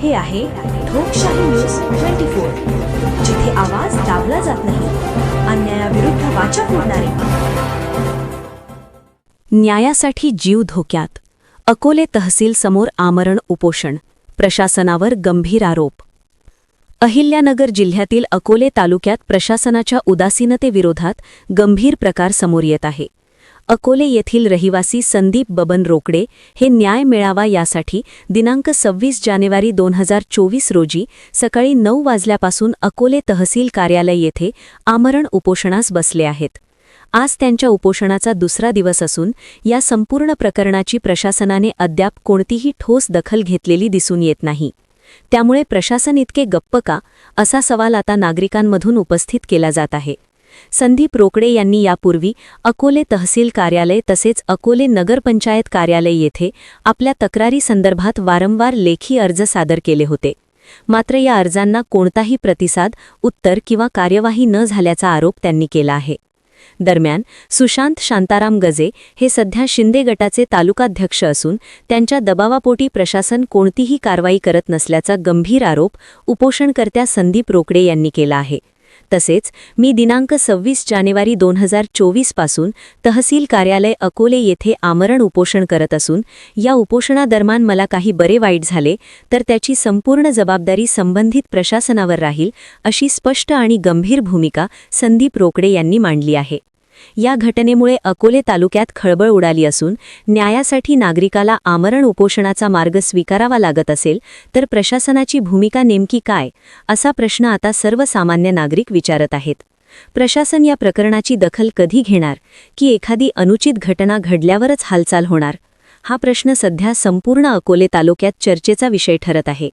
हे आहे ठोकशाही न्यूज 24, जिथे आवाज दाबला जात नाही, अन्यायाविरुद्ध वाचा फोडणारे. न्यायासाठी जीव धोक्यात. अकोले तहसील समोर आमरण उपोषण. प्रशासनावर गंभीर आरोप. अहिल्यानगर जिल्ह्यातील अकोले तालुक्यात प्रशासनाच्या उदासीनतेविरोधात गंभीर प्रकार समोर येत आहे. अकोले येथील रहिवासी संदीप बबन रोकडे हे न्याय मिळावा यासाठी दिनांक 26 जानेवारी 2024 रोजी सकाळी 9 वाजल्यापासून अकोले तहसील कार्यालय येथे आमरण उपोषणास बसले आहेत. आज त्यांच्या उपोषणाचा दुसरा दिवस असून या संपूर्ण प्रकरणाची प्रशासनाने अद्याप कोणतीही ठोस दखल घेतलेली दिसून येत नाही. त्यामुळे प्रशासन इतके गप्प का, असा सवाल आता नागरिकांमधून उपस्थित केला जात आहे. संदीप रोकडे यांनी यापूर्वी अकोले तहसील कार्यालय तसेच अकोले नगरपंचायत कार्यालय येथे आपल्या तक्रारी संदर्भात वारंवार लेखी अर्ज सादर केले होते. मात्र या अर्जांना कोणताही प्रतिसाद, उत्तर किंवा कार्यवाही न झाल्याचा आरोप त्यांनी केला आहे. दरम्यान सुशांत शांताराम गजे हे सध्या शिंदे गटाचे तालुकाध्यक्ष असून त्यांच्या दबावापोटी प्रशासन कोणतीही कारवाई करत नसल्याचा गंभीर आरोप उपोषणकर्त्या संदीप रोकडे यांनी केला आहे. तसेच मी दिनांक 26 जानेवारी 2024 पासून तहसील कार्यालय अकोले येथे आमरण उपोषण करत असून या उपोषणादरम्यान मला काही बरे वाईट झाले तर त्याची संपूर्ण जबाबदारी संबंधित प्रशासनावर राहील, अशी स्पष्ट आणि गंभीर भूमिका संदीप रोकडे यांनी मांडली आहे. या घटनेमुळे अकोले तालुक्यात खळबळ उडाली असून न्यायासाठी नागरिकाला आमरण उपोषणाचा मार्ग स्वीकारावा लागत असेल तर प्रशासनाची भूमिका नेमकी काय, असा प्रश्न आता सर्वसामान्य नागरिक विचारत आहेत. प्रशासन या प्रकरणाची दखल कधी घेणार, की एखादी अनुचित घटना घडल्यावरच हालचाल होणार, हा प्रश्न सध्या संपूर्ण अकोले तालुक्यात चर्चेचा विषय ठरत आहे.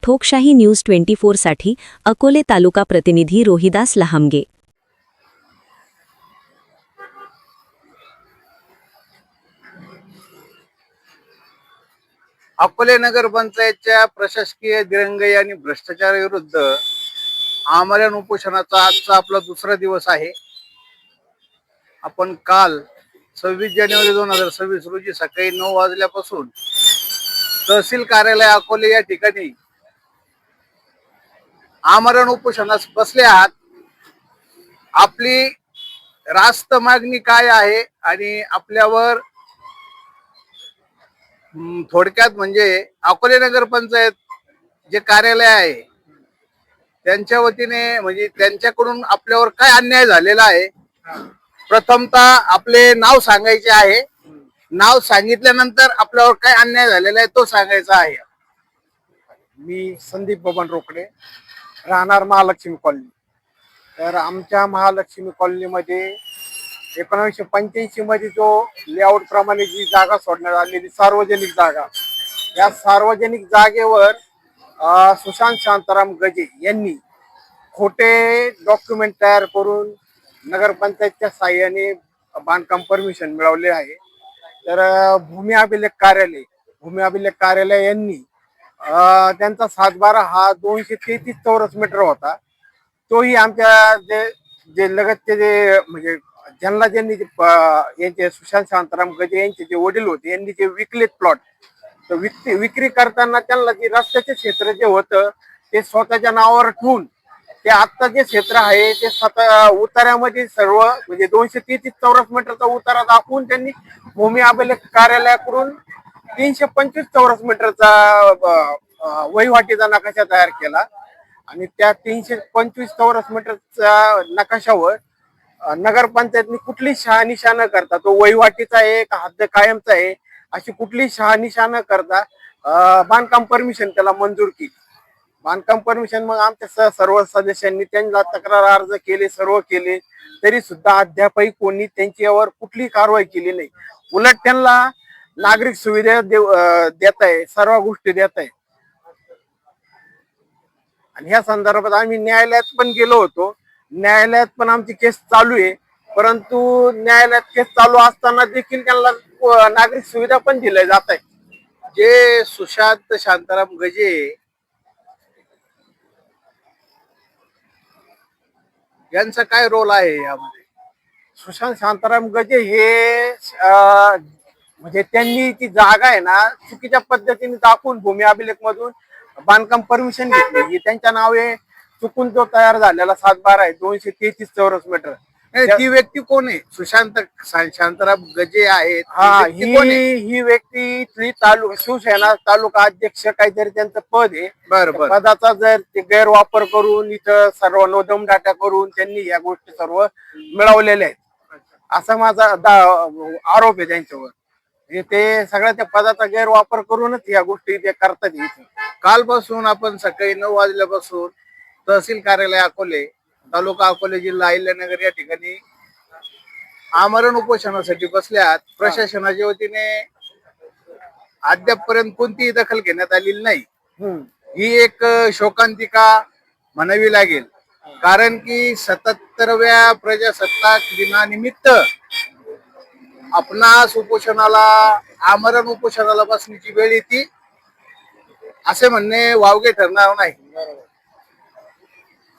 ठोकशाही न्यूज 24 साठी अकोले तालुका प्रतिनिधी रोहिदास लहामगे. अकोले नगरपंचायतच्या प्रशासकीय दिरंगाई आणि भ्रष्टाचाराविरुद्ध आमरण उपोषणाचा आजचा आपला दुसरा दिवस आहे. आपण काल 26 जानेवारी 2026 रोजी सकाळी 9 वाजल्यापासून तहसील कार्यालय अकोले या ठिकाणी आमरण उपोषणास बसले आहात. आपली रास्त मागणी काय आहे आणि आपल्यावर थोडक्यात म्हणजे अकोले नगरपंचायत जे कार्यालय आहे त्यांच्या वतीने म्हणजे त्यांच्याकडून आपल्यावर काय अन्याय झालेला आहे. प्रथमतः आपले नाव सांगायचे आहे. नाव सांगितल्यानंतर आपल्यावर काय अन्याय झालेला आहे तो सांगायचा आहे. मी संदीप बबन रोकडे, राहणार महालक्ष्मी कॉलनी. तर आमच्या महालक्ष्मी कॉलनीमध्ये 1985 मध्ये जो लेआउट प्रमाणे जी जागा सोडण्यात आलेली सार्वजनिक जागा, या सार्वजनिक जागेवर सुशांत शांताराम गजे यांनी खोटे डॉक्युमेंट तयार करून नगरपंचायतच्या साह्याने बांधकाम परमिशन मिळवले आहे. तर भूमी अभिलेख कार्यालय यांनी त्यांचा 7/12 हा 233 चौरस मीटर होता. तोही आमच्या जे लगतचे जे म्हणजे ज्यांनी यांचे सुशांत शांताराम गजे यांचे जे वडील होते यांनी जे विकलेत प्लॉट, तर विक्री करताना त्यांना जे रस्त्याचे क्षेत्र जे होतं ते स्वतःच्या नावावर ठेवून ते आत्ता जे क्षेत्र आहे ते स्वतः उतार्यामध्ये सर्व म्हणजे 233 चौरस मीटरचा उतारा दाखवून त्यांनी भूमी अभिलेख कार्यालयाकडून 325 चौरस मीटरचा वहिवाटीचा नकाशा तयार केला. आणि त्या 325 चौरस मीटरच्या नकाशावर नगरपंचायतनी कुठली शहानिशा न करता, तो वहिवाटीचा आहे का हद्द कायमचा आहे, अशी कुठली शहानिशा न करता बांधकाम परमिशन त्याला मंजूर केली. बांधकाम परमिशन मग आमच्या सर्व सदस्यांनी त्यांना तक्रार अर्ज केले, सर्व केले, तरी सुद्धा अद्यापही कोणी त्यांच्यावर कुठली कारवाई केली नाही. उलट त्यांना नागरिक सुविधा देत आहे, सर्व गोष्टी देत आहे. आणि ह्या संदर्भात आम्ही न्यायालयात पण गेलो होतो. न्यायालयात पण आमची केस चालू आहे, परंतु न्यायालयात केस चालू असताना देखील त्यांना नागरिक सुविधा पण दिल्या जात आहे. जे सुशांत शांताराम गजे यांचा काय रोल आहे यामध्ये? सुशांत शांताराम गजे हे म्हणजे त्यांनी ती जागा आहे ना चुकीच्या पद्धतीने दाखवून भूमी अभिलेख मधून बांधकाम परमिशन घेतली. ही त्यांच्या नावे चुकून जो तयार झालेला 7/12 आहे 233 चौरस मीटर. नाही, ती व्यक्ती कोण आहे? सुशांत शांताराम गजे आहेत, ती हा व्यक्ती कोण आहे? ही व्यक्ती इथली शिवसेना तालुका अध्यक्ष काहीतरी त्यांचं पद आहे. बरं त्या बरं. पदाचा जर ते गैरवापर करून इथं सर्व नोंदवून डाटा करून त्यांनी या गोष्टी सर्व मिळवलेल्या आहेत असा माझा आरोप आहे त्यांच्यावर. म्हणजे ते सगळ्या त्या पदाचा गैरवापर करूनच या गोष्टी ते करतात इथे. कालपासून आपण सकाळी 9 वाजल्यापासून तहसील कार्यालय अकोले, तालुका अकोले, जिल्हा अहिल्यानगर या ठिकाणी आमरण उपोषणासाठी बसल्यात. प्रशासनाच्या वतीने अद्यापपर्यंत कोणतीही दखल घेण्यात आलेली नाही. हम्म. ही एक शोकांतिका म्हणावी लागेल, कारण की 77व्या प्रजासत्ताक दिनानिमित्त आपणास उपोषणाला, आमरण उपोषणाला बसण्याची वेळ येते असे म्हणणे वावगे ठरणार नाही.